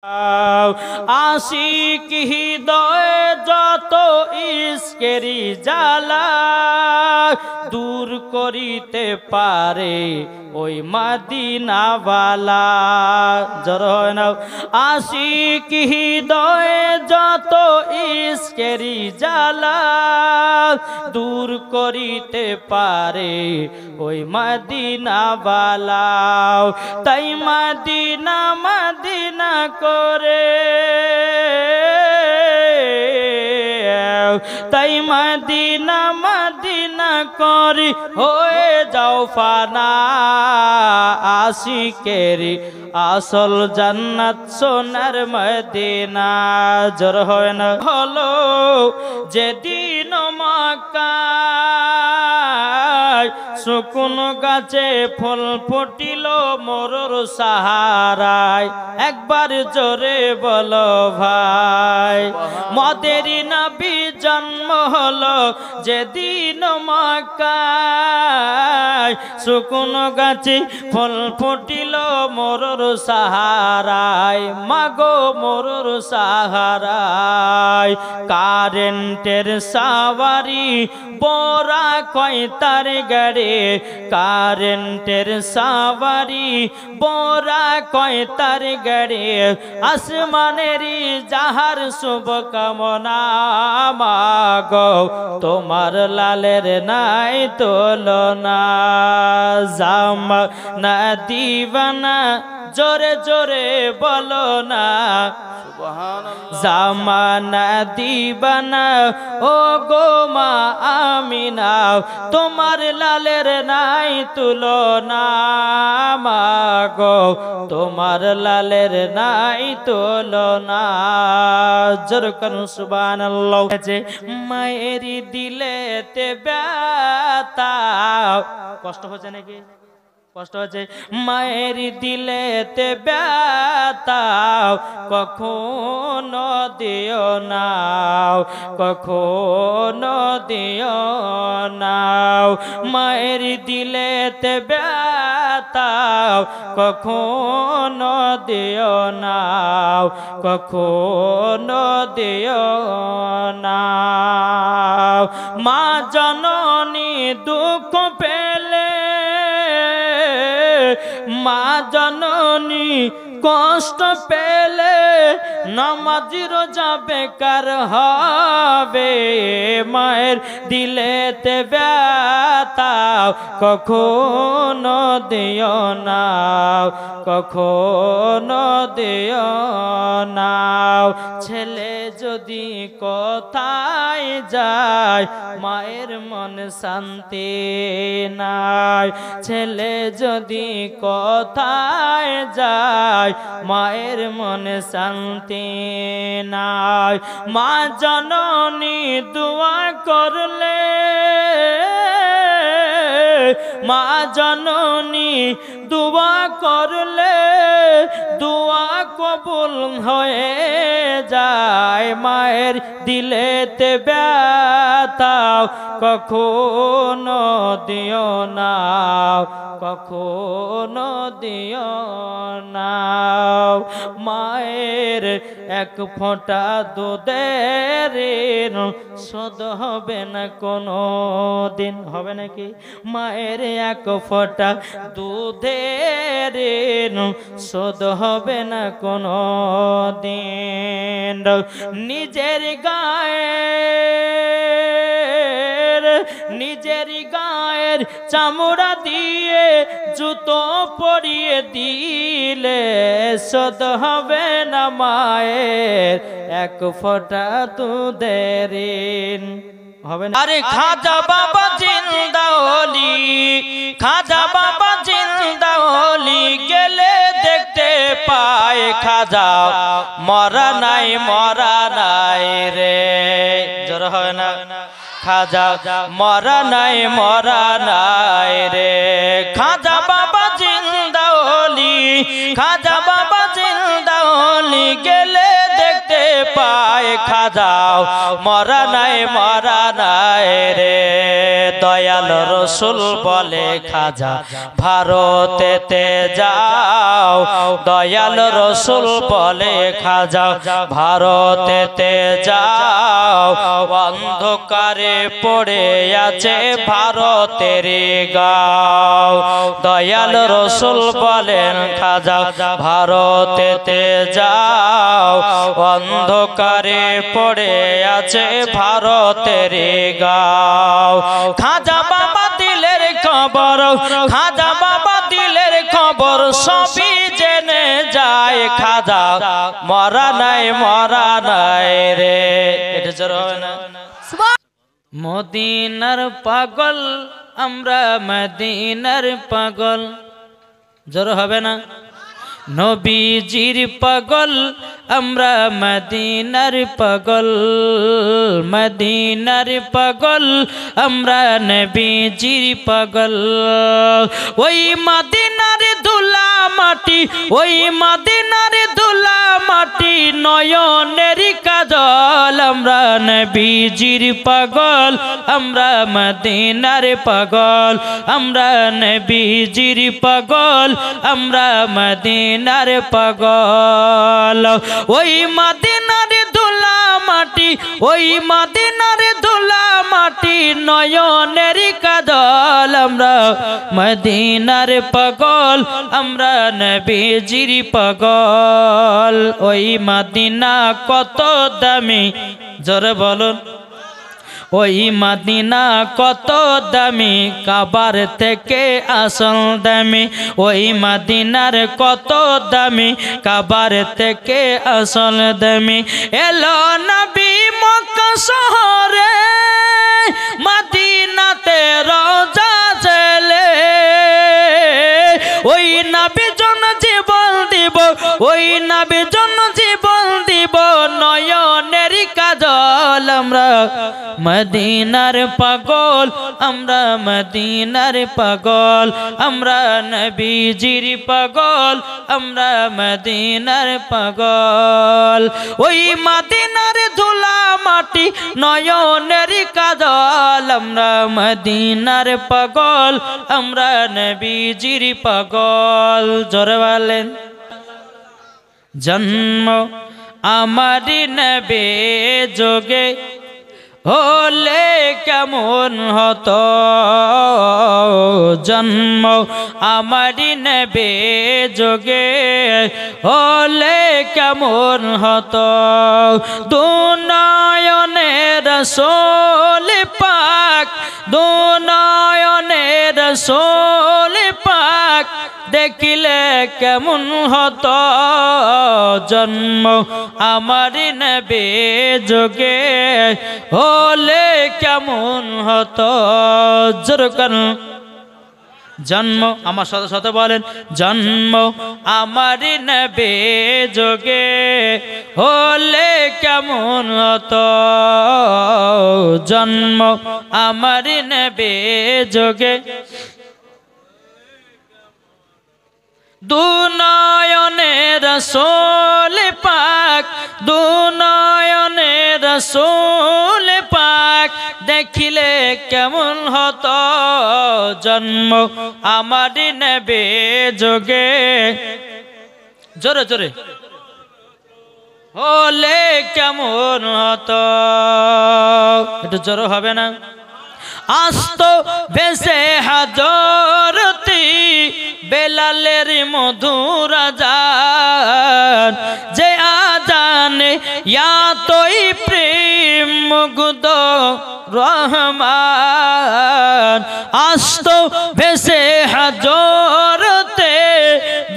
आशिक हृदय যত ইশকেরি জ্বালা দূর করিতে পারে ওই মদিনাওয়ালা। জোর হয় না। আশিক হৃদয় যত ইশকেরি জ্বালা দূর করিতে পারে ওই মদিনাওয়ালা। তাই মদিনা মদিনা করে তাই মদিনা মদিনা করি হয়ে যাও ফানা। আশিকেরি আসল জান্নাত সোনার মদিনা। জোর হয় না। হলো যেদিন মক্কায় সুকুন গাছে ফল ফুটিল মোরর সাহারায়। একবার জোরে বলো ভাই। মদেরি নবী জন্ম হলো যেদিন মক্কায় সুকুন গাছে ফল ফুটিল মোরর সাহারায়। মাগো মোরর সাহারায় কারেন্টের সাওয়ারি বোরা কয় তার গাড়ি। কারেন্টের সাওয়ারি বোরা কয় তার গাড়ি। আসমানেরই যাহার শুভ কামনা মাগো তোমার লালের নাই তুলনা। জামা না দিবানা জোরে জোরে বলো না জামানা দিবানা ও গো মা আমিনা তোমার লালের নাই তুলনা মাগো তোমার লালের নাই তুলনা। জোর করুন সুবহানাল্লাহ। যে মায়েরি দিলেতে ব্যথা কষ্ট হচ্ছে নাকি? কষ্ট হচ্ছে। মায়ের দিলেতে ব্যথা কখনো দিও না কখনো দিও না। মায়ের দিলেতে ব্যথা কখনো দিও না কখনো দিও না। মা জননী দুঃখ পেলে মা জননী কষ্ট পেলে নামাজি রোজা বেকার হবে। মায়ের দিলেতে ব্যথা কখনো দিও না কখনো দিও না। ছেলে যদি কোথায় যায় মায়ের মন শান্তি নাই। ছেলে যদি কোথায় যায় মায়ের মনে শান্তি নাই। মা জননী দোয়া করলে মা জননী দোয়া করলে দোয়া কবুল হয়ে যায়। মায়ের দিলেতে ব্যথা কখনো দিও না কখনো দিও না। মায়ের এক ফোঁটা দুধের শোধ হবে না কোনো দিন। হবে নাকি? মায়ের এক ফোঁটা দুধের শোধ হবে না কোনো দিন। নিজের গায়ের চামড়া দিয়ে জুতো পরিয়ে দিলে শোধ হবে না মায়ের এক ফোঁটা দুধের হবে না। আরে খাজা বাবা জিন্দা হলি খাজা বাবা জিন্দা হলি গেলে দেখতে পায় খাজা মরা নাই রে। জোর হয় না। খাজা মরা নাই রে। খাজা বাবা জিন্দা হলি খাজা বাবা জিন্দা হলি গেলে দেখতে পায় খাজা মরা নাই রে। দয়াল দয়াল রসুল বলে খাজা ভারতেতে যাও, দয়াল রসুল বলে খাজা ভারতেতে যাও, অন্ধকারে পড়ে আছে ভারতের গাঁও। দয়াল রসুল বলেন খাজা ভারতেতে যাও, অন্ধকারে পড়ে আছে ভারতের গাঁও। খাজা বাবা দিলের খবর, খাজা বাবা দিলের খবর সবই জেনে যায়, খাজা মরা নাই রে। এটা জোর হবে না? মদিনার পাগল আমরা, মদিনার পাগল, জোর হবে না? নবীজির পাগল আমরা, মদিনার পাগল, মদিনার পাগল আমরা, নবীজির পাগল। ওই মদিনার ধুলা মাটি, ওই মদিনার ধুলা মাটি, নয়নের কাজল আমরা, নবীজির পাগল আমরা, মদিনার পাগল আমরা, নবীজির পাগল আমরা, মদিনার পাগল। ওই মদিনার ধুলা মাটি, ওই মদিনার ধুলা মাটি, নয়নের কাজল আমরা, মদিনার পাগল আমরা, নবীজির পাগল। ওই মদিনা কত দামি, জোরে বলুন। ওই মদিনা কত দামি, কাবার থেকে আসল দামি। ওই মদিনার কত দামি, কাবার থেকে আসল দামি। এলো নবী মক্কা শহরে, মদিনাতে রওজা জেলে, ওই নবী জন জীবন দিব, ওই নবী জন জীবন দিব, নয়নের কাজল আমরা, মদিনার পাগল আমরা, মদিনার পাগল আমরা, নবীজির পাগল আমরা, মদিনার পাগল। ওই মদিনার ধুলা মাটি, নয়নের কাজল আমরা, মদিনার পাগল আমরা, নবীজির পাগল। জোরে বলেন। জন্ম আমার নবী যোগে হলে কেমন হতো, জন্ম আমারি নবী যোগে হলে কেমন হতো। দুনয়নে রাসূল পাক, দুনয়নে রাসূল পাক, দেখিলে কেমন হতো, জন্ম আমারি নবী যোগে হলে কেমন হতো। জোরকান জন্ম আমার সাথে সাথে বলেন, জন্ম আমারি নবী যোগে হলে কেমন হতো, জন্ম আমারি নবী যোগে। দুনয়নে রাসূল পাক, দুনয়নে রাসূল পাক, দেখিলে কেমন হতো, জন্ম আমারি নবী যোগে। জোরে জোরে হলে কেমন হতো, একটু জোরে হবে না? আস্ত ভেসে হাজরতি বেলালের মধুর আযান, যে আযানে ইয়াতই প্রেম মুগ্ধ রহমান। আস্ত ভেসে হাজরতে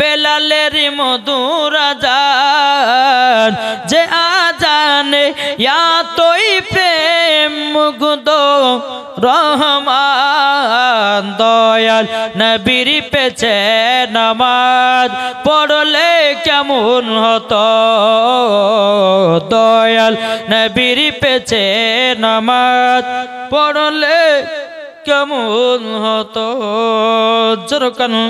বেলালের মধুর আযান, যে আযানে ইয়াতই প্রেম মুগ্ধ রহমান। দয়াল নবীর পেছে নামাজ পড়লে কেমন হতো, দয়াল নবীর পেছে নামাজ পড়লে কেমন হতো। জোর কানু